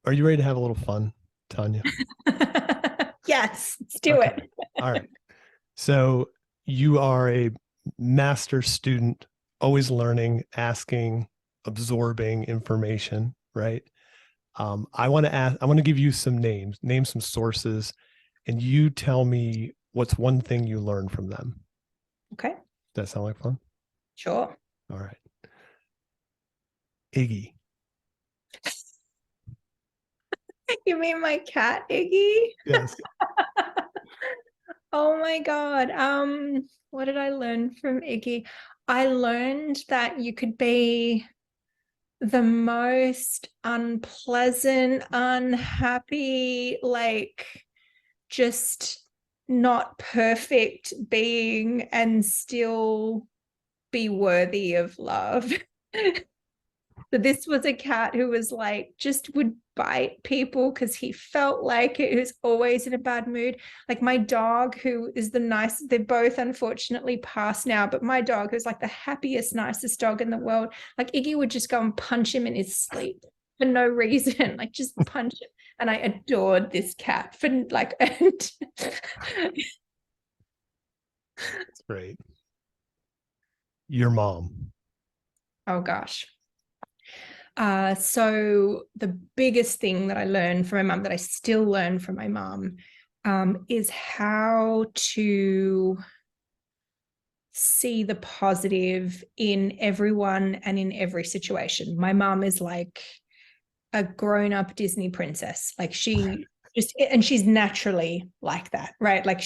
Are you ready to have a little fun, Tanya? Yes, let's do Okay. it. All right. So you are a master student, always learning, asking, absorbing information, right? I want to give you some names, name some sources, and you tell me what's one thing you learned from them. Okay, Does that sound like fun? sure. All right. Iggy. You mean my cat, Iggy? Yes. Oh my God. What did I learn from Iggy? I learned that you could be the most unpleasant, unhappy, like just not perfect being and still be worthy of love. But this was a cat who was like, just would bite people because he felt like it. He was always in a bad mood. Like my dog, who is the nice, they're both unfortunately passed now, but my dog, who's like the happiest, nicest dog in the world, like Iggy would just go and punch him in his sleep for no reason, like just punch him. And I adored this cat for like, and That's great. Your mom. oh gosh. So the biggest thing that I learned from my mum, that I still learn from my mum, is how to see the positive in everyone and in every situation. My mum is like a grown-up Disney princess. Like she just, and she's naturally like that, right? Like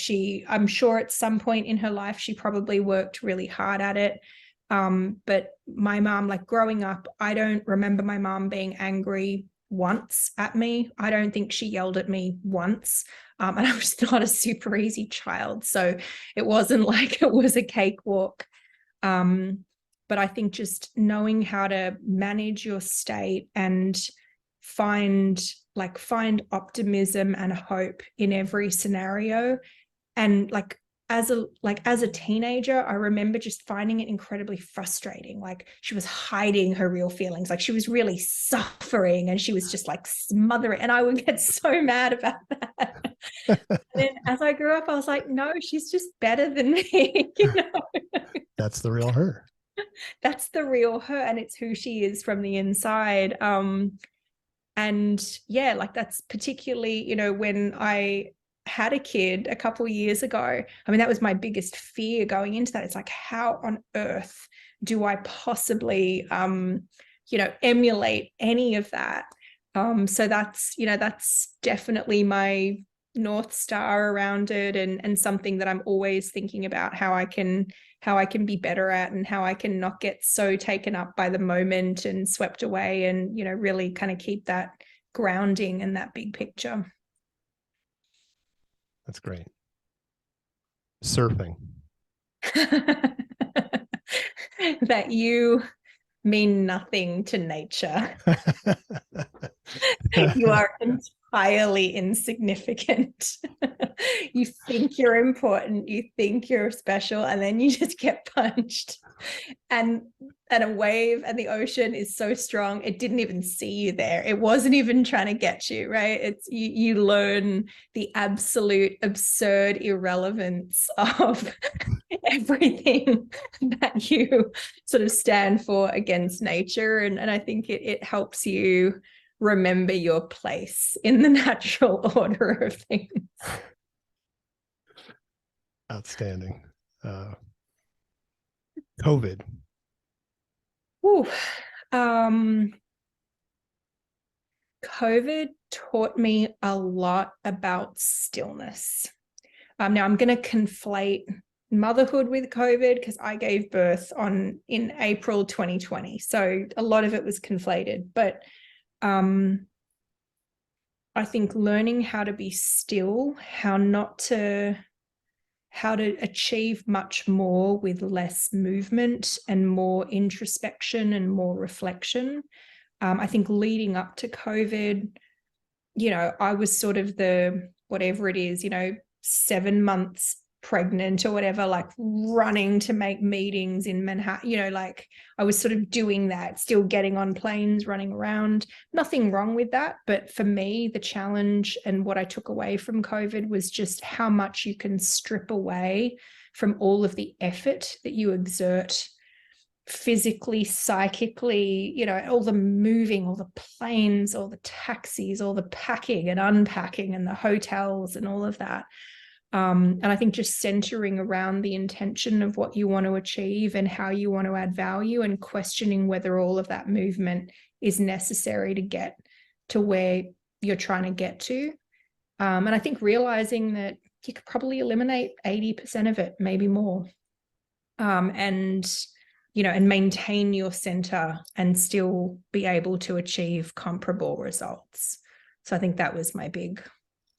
I'm sure at some point in her life, she probably worked really hard at it. But my mom, like growing up, I don't remember my mom being angry once at me. I don't think she yelled at me once. And I was not a super easy child. So it wasn't like it was a cakewalk. Um, but I think just knowing how to manage your state and find optimism and hope in every scenario. And as a teenager, I remember just finding it incredibly frustrating. Like she was hiding her real feelings, like she was really suffering and she was just like smothering, and I would get so mad about that. And then as I grew up, I was like, no, she's just better than me. That's the real her. That's the real her, and it's who she is from the inside. And yeah, like that's particularly, when I had a kid a couple of years ago, I mean, that was my biggest fear going into that. It's like, how on earth do I possibly emulate any of that? So that's definitely my North Star around it, and something that I'm always thinking about how I can be better at, and how I can not get so taken up by the moment and swept away, and really kind of keep that grounding and that big picture. That's great. Surfing. That you mean nothing to nature. You are entirely insignificant. You think you're important, you think you're special, and then you just get punched. And a wave and the ocean is so strong, it didn't even see you there. It wasn't even trying to get you, right? It's you learn the absolute absurd irrelevance of everything that you sort of stand for against nature. And I think it helps you remember your place in the natural order of things. Outstanding. Uh, COVID. Ooh. Um, COVID taught me a lot about stillness. Now I'm going to conflate motherhood with COVID because I gave birth in April 2020. So a lot of it was conflated, but um, I think learning how to be still, how to achieve much more with less movement and more introspection and more reflection. I think leading up to COVID, I was sort of the, whatever it is, 7 months pregnant or whatever, like running to make meetings in Manhattan, you know, like I was sort of doing that, still getting on planes, running around. Nothing wrong with that. But for me, the challenge and what I took away from COVID was just how much you can strip away from all of the effort that you exert physically, psychically, you know, all the moving, all the planes, all the taxis, all the packing and unpacking and the hotels and all of that. And I think just centering around the intention of what you want to achieve and how you want to add value, and questioning whether all of that movement is necessary to get to where you're trying to get to. And I think realizing that you could probably eliminate 80% of it, maybe more. And, you know, and maintain your center and still be able to achieve comparable results. So I think that was my big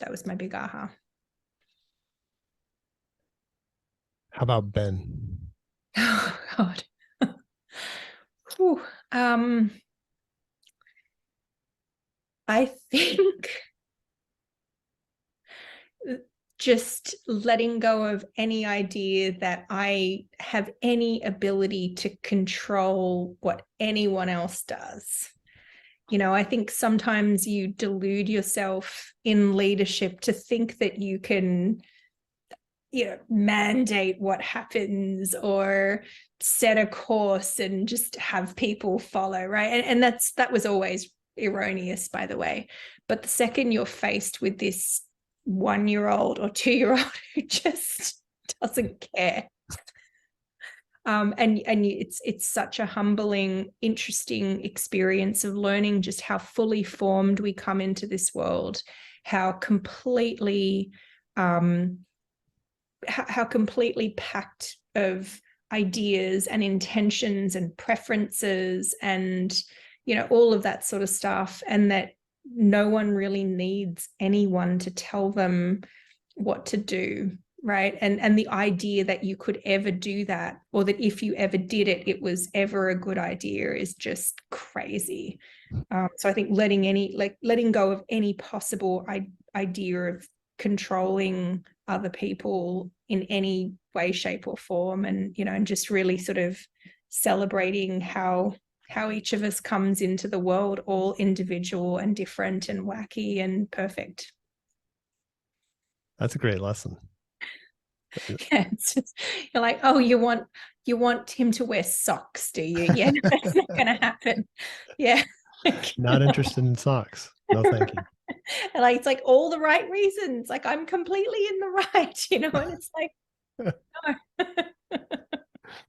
aha. How about Ben? Oh God. Whew. I think just letting go of any idea that I have any ability to control what anyone else does. You know, I think sometimes you delude yourself in leadership to think that you can, you know, mandate what happens or set a course and just have people follow, right? And that was always erroneous, by the way. But the second you're faced with this 1-year-old or 2-year-old who just doesn't care, and it's such a humbling, interesting experience of learning just how fully formed we come into this world, how completely packed of ideas and intentions and preferences and, you know, all of that sort of stuff, and that no one really needs anyone to tell them what to do, right? And the idea that you could ever do that, or that if you ever did it, it was ever a good idea, is just crazy. So I think letting go of any possible idea of controlling other people in any way, shape, or form, and, you know, and just really sort of celebrating how each of us comes into the world all individual and different and wacky and perfect. That's a great lesson. Yeah, it's just, you're like, oh, you want him to wear socks, do you? Yeah, no, that's not going to happen. Yeah. Not interested in socks. No, thank you. And like, it's like all the right reasons. Like, I'm completely in the right, you know, and it's like, no.